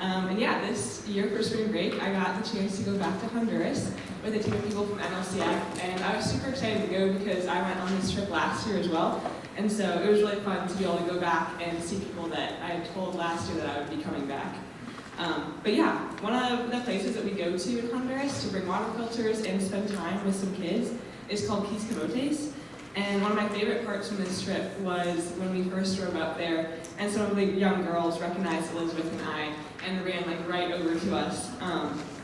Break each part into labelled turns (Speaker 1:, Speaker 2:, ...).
Speaker 1: And yeah, this year for spring break, I got the chance to go back to Honduras with a team of people from NLCF, and I was super excited to go because I went on this trip last year as well, and so it was really fun to be able to go back and see people that I had told last year that I would be coming back. But yeah, one of the places that we go to in Honduras to bring water filters and spend time with some kids is called Kuzma. And one of my favorite parts from this trip was when we first drove up there and some of the young girls recognized Elizabeth and I and ran like right over to us.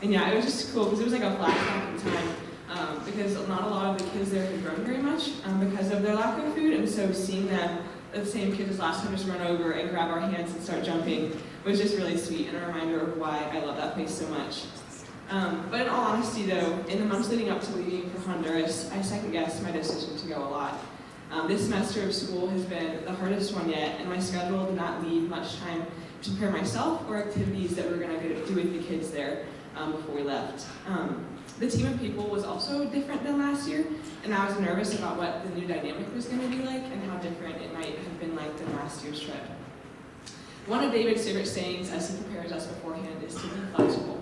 Speaker 1: And yeah, it was just cool because it was like a flashback in time because not a lot of the kids there had grown very much because of their lack of food. And so seeing them, the same kids as last time, just run over and grab our hands and start jumping was just really sweet and a reminder of why I love that place so much. But in all honesty though, in the months leading up to leaving for Honduras, I second-guessed my decision to go a lot. This semester of school has been the hardest one yet, and my schedule did not leave much time to prepare myself or activities that we were going to do with the kids there before we left. The team of people was also different than last year, and I was nervous about what the new dynamic was going to be like and how different it might have been like than last year's trip. One of David's favorite sayings as he prepares us beforehand is to be flexible.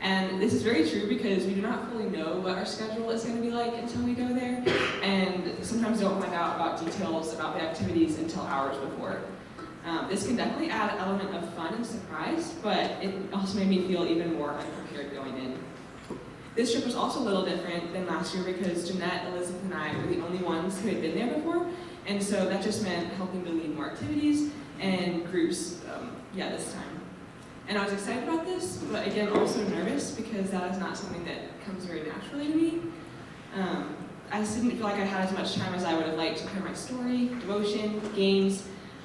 Speaker 1: And this is very true because we do not fully know what our schedule is going to be like until we go there, and sometimes don't find out about details about the activities until hours before. This can definitely add an element of fun and surprise, but it also made me feel even more unprepared going in. This trip was also a little different than last year because Jeanette, Elizabeth, and I were the only ones who had been there before, and so that just meant helping to lead more activities and groups this time. And I was excited about this, but again, also nervous because that is not something that comes very naturally to me. I just didn't feel like I had as much time as I would have liked to prepare my story, devotion, games,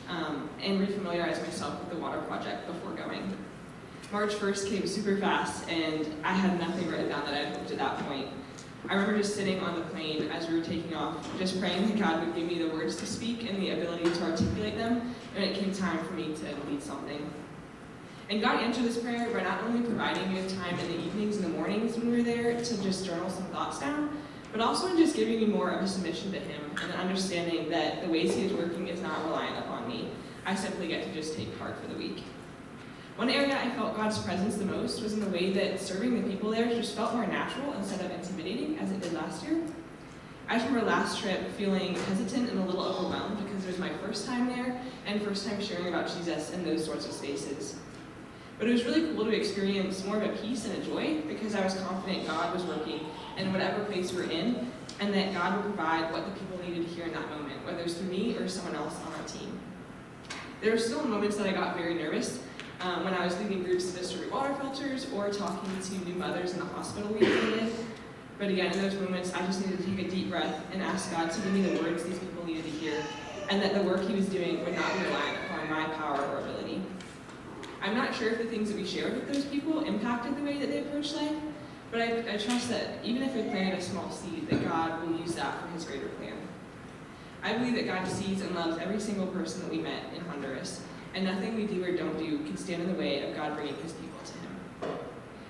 Speaker 1: and refamiliarize myself with the water project before going. March 1st came super fast, and I had nothing written down that I had hoped at that point. I remember just sitting on the plane as we were taking off, just praying that God would give me the words to speak and the ability to articulate them when it came time for me to lead something. And God answered this prayer by not only providing me with time in the evenings and the mornings when we were there to just journal some thoughts down, but also in just giving me more of a submission to Him and an understanding that the ways He is working is not reliant upon me. I simply get to just take part for the week. One area I felt God's presence the most was in the way that serving the people there just felt more natural instead of intimidating as it did last year. I just remember last trip feeling hesitant and a little overwhelmed because it was my first time there and first time sharing about Jesus in those sorts of spaces. But it was really cool to experience more of a peace and a joy because I was confident God was working in whatever place we're in and that God would provide what the people needed to hear in that moment, whether it's through me or someone else on our team. There were still moments that I got very nervous when I was leading groups to distribute water filters or talking to new mothers in the hospital we visited. But again, in those moments, I just needed to take a deep breath and ask God to give me the words these people needed to hear and that the work He was doing would not be reliant upon my power or ability. I'm not sure if the things that we shared with those people impacted the way that they approach life, but I trust that even if we planted a small seed, that God will use that for His greater plan. I believe that God sees and loves every single person that we met in Honduras, and nothing we do or don't do can stand in the way of God bringing His people to Him.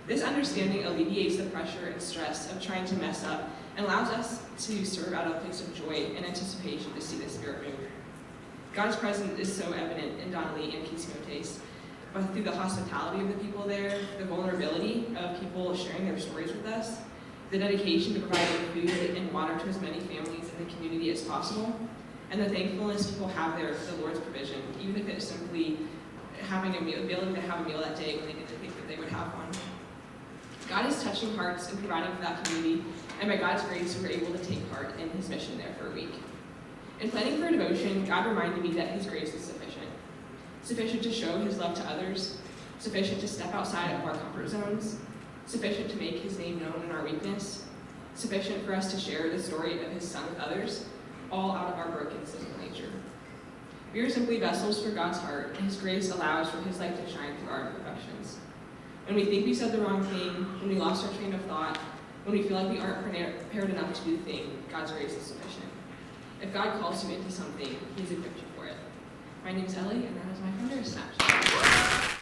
Speaker 1: This understanding alleviates the pressure and stress of trying to mess up and allows us to serve out of a place of joy and anticipation to see the Spirit move. God's presence is so evident in Donnelly and Quismotes, but through the hospitality of the people there, the vulnerability of people sharing their stories with us, the dedication to providing food and water to as many families in the community as possible, and the thankfulness people have there for the Lord's provision, even if it's simply having the ability to have a meal that day when they didn't think that they would have one. God is touching hearts and providing for that community, and by God's grace, we were able to take part in His mission there for a week. In planning for a devotion, God reminded me that His grace is sufficient to show His love to others, sufficient to step outside of our comfort zones, sufficient to make His name known in our weakness, sufficient for us to share the story of His Son with others, all out of our broken, sinful nature. We are simply vessels for God's heart, and His grace allows for His light to shine through our imperfections. When we think we said the wrong thing, when we lost our train of thought, when we feel like we aren't prepared enough to do the thing, God's grace is sufficient. If God calls you into something, He's equipped you for it. My name is Elly, and that is my Honduras Snapshot.